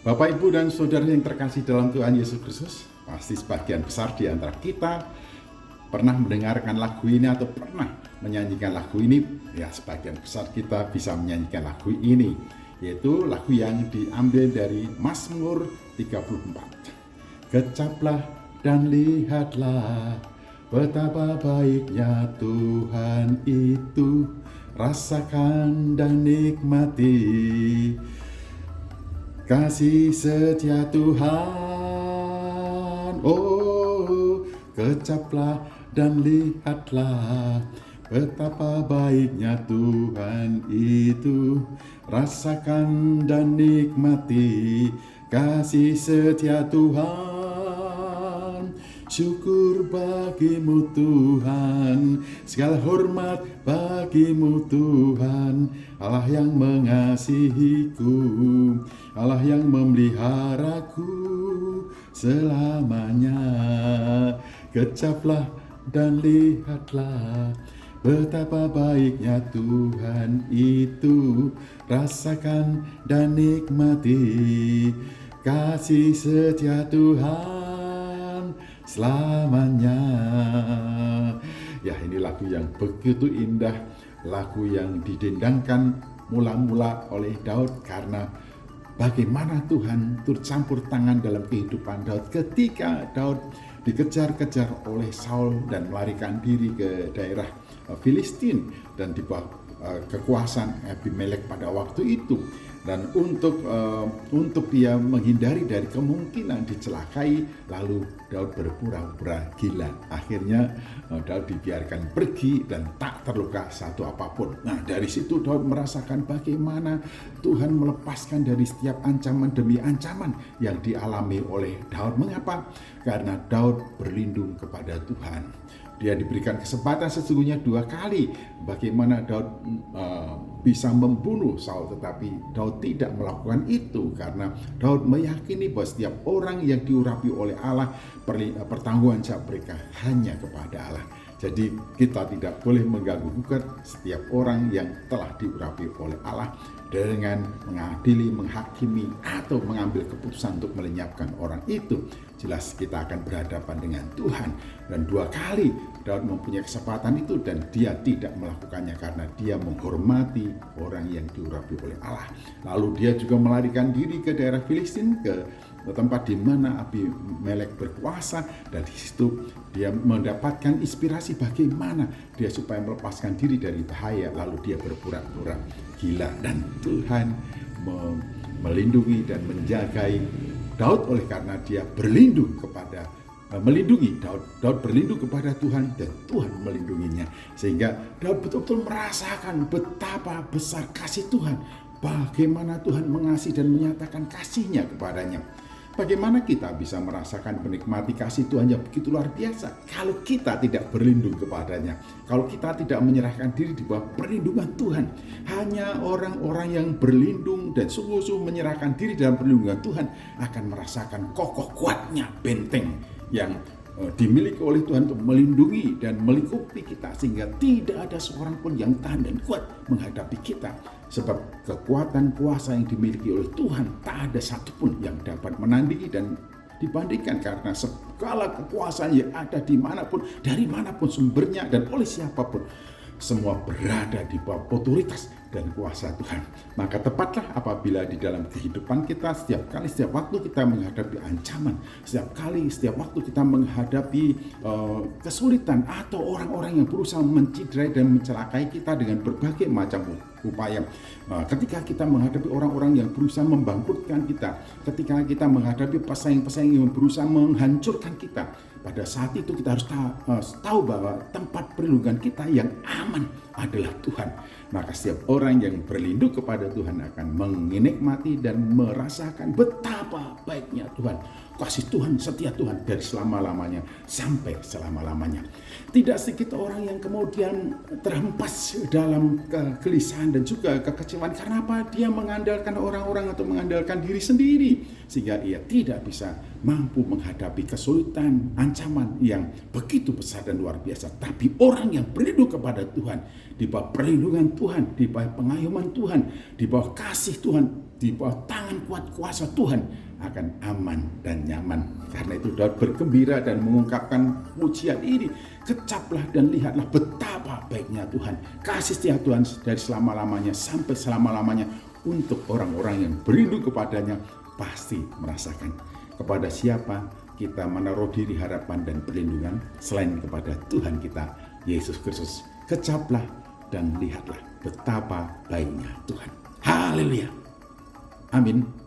Bapak, Ibu, dan Saudara yang terkasih dalam Tuhan Yesus Kristus, pasti sebagian besar di antara kita pernah mendengarkan lagu ini atau pernah menyanyikan lagu ini. Ya, sebagian besar kita bisa menyanyikan lagu ini, yaitu lagu yang diambil dari Mazmur 34. Kecaplah dan lihatlah betapa baiknya Tuhan itu, rasakan dan nikmati kasih setia Tuhan. Oh, kecaplah dan lihatlah betapa baiknya Tuhan itu, rasakan dan nikmati kasih setia Tuhan. Syukur bagimu Tuhan, segala hormat bagimu Tuhan, Allah yang mengasihiku, Allah yang memeliharaku selamanya. Kecaplah dan lihatlah betapa baiknya Tuhan itu, rasakan dan nikmati kasih setia Tuhan selamanya. Ya, ini lagu yang begitu indah, lagu yang didendangkan mula-mula oleh Daud karena bagaimana Tuhan turut campur tangan dalam kehidupan Daud ketika Daud dikejar-kejar oleh Saul dan melarikan diri ke daerah Filistin dan di bawah kekuasaan Abimelek pada waktu itu. Dan untuk dia menghindari dari kemungkinan dicelakai, lalu Daud berpura-pura gila. Akhirnya Daud dibiarkan pergi dan tak terluka satu apapun. Nah, dari situ Daud merasakan bagaimana Tuhan melepaskan dari setiap ancaman demi ancaman yang dialami oleh Daud. Mengapa? Karena Daud berlindung kepada Tuhan. Dia diberikan kesempatan sesungguhnya 2 kali bagaimana Daud bisa membunuh Saul, tetapi Daud tidak melakukan itu karena Daud meyakini bahwa setiap orang yang diurapi oleh Allah, pertanggungan jawab mereka hanya kepada Allah. Jadi kita tidak boleh mengganggu-gugat setiap orang yang telah diurapi oleh Allah dengan mengadili, menghakimi, atau mengambil keputusan untuk melenyapkan orang itu. Jelas kita akan berhadapan dengan Tuhan. Dan 2 kali Daud mempunyai kesempatan itu dan dia tidak melakukannya karena dia menghormati orang yang diurapi oleh Allah. Lalu dia juga melarikan diri ke daerah Filistin, ke tempat di mana Abimelek berkuasa, dan di situ dia mendapatkan inspirasi bagaimana dia supaya melepaskan diri dari bahaya. Lalu dia berpura-pura gila dan Tuhan melindungi dan menjagai Daud oleh karena dia berlindung kepada melindungi Daud berlindung kepada Tuhan dan Tuhan melindunginya, sehingga Daud betul-betul merasakan betapa besar kasih Tuhan, bagaimana Tuhan mengasihi dan menyatakan kasih-Nya kepadanya. Bagaimana kita bisa merasakan menikmati kasih Tuhan yang begitu luar biasa kalau kita tidak berlindung kepadanya, kalau kita tidak menyerahkan diri di bawah perlindungan Tuhan. Hanya orang-orang yang berlindung dan sungguh-sungguh menyerahkan diri dalam perlindungan Tuhan akan merasakan kokoh kuatnya benteng yang dimiliki oleh Tuhan untuk melindungi dan melingkupi kita, sehingga tidak ada seorang pun yang tahan dan kuat menghadapi kita. Sebab kekuatan kuasa yang dimiliki oleh Tuhan tak ada satupun yang dapat menandingi dan dibandingkan, karena segala kekuasaan yang ada dimanapun, dari manapun sumbernya dan oleh siapapun, semua berada di bawah otoritas dan kuasa Tuhan. Maka tepatlah apabila di dalam kehidupan kita setiap waktu kita menghadapi ancaman, setiap waktu kita menghadapi kesulitan atau orang-orang yang berusaha menciderai dan mencelakai kita dengan berbagai macam upaya. Ketika kita menghadapi orang-orang yang berusaha membangkrutkan kita, ketika kita menghadapi pesaing-pesaing yang berusaha menghancurkan kita, pada saat itu kita harus tahu bahwa tempat perlindungan kita yang aman adalah Tuhan. Maka setiap orang yang berlindung kepada Tuhan akan menikmati dan merasakan betapa baiknya Tuhan. Kasih Tuhan, setia Tuhan dari selama-lamanya sampai selama-lamanya. Tidak sedikit orang yang kemudian terhempas dalam kegelisahan dan juga kekecewaan. Karena apa? Dia mengandalkan orang-orang atau mengandalkan diri sendiri. sehingga ia tidak bisa mampu menghadapi kesulitan, ancaman yang begitu besar dan luar biasa. Tapi orang yang berlindung kepada Tuhan, di bawah perlindungan Tuhan, di bawah pengayoman Tuhan, di bawah kasih Tuhan, di bawah tangan kuat kuasa Tuhan, akan aman dan nyaman. Karena itu Daud bergembira dan mengungkapkan pujian ini. Kecaplah dan lihatlah betapa baiknya Tuhan. Kasih setia Tuhan dari selama-lamanya sampai selama-lamanya untuk orang-orang yang berlindung kepadanya pasti merasakan. Kepada siapa kita menaruh diri harapan dan perlindungan selain kepada Tuhan kita, Yesus Kristus. Kecaplah dan lihatlah betapa baiknya Tuhan. Haleluya. Amin.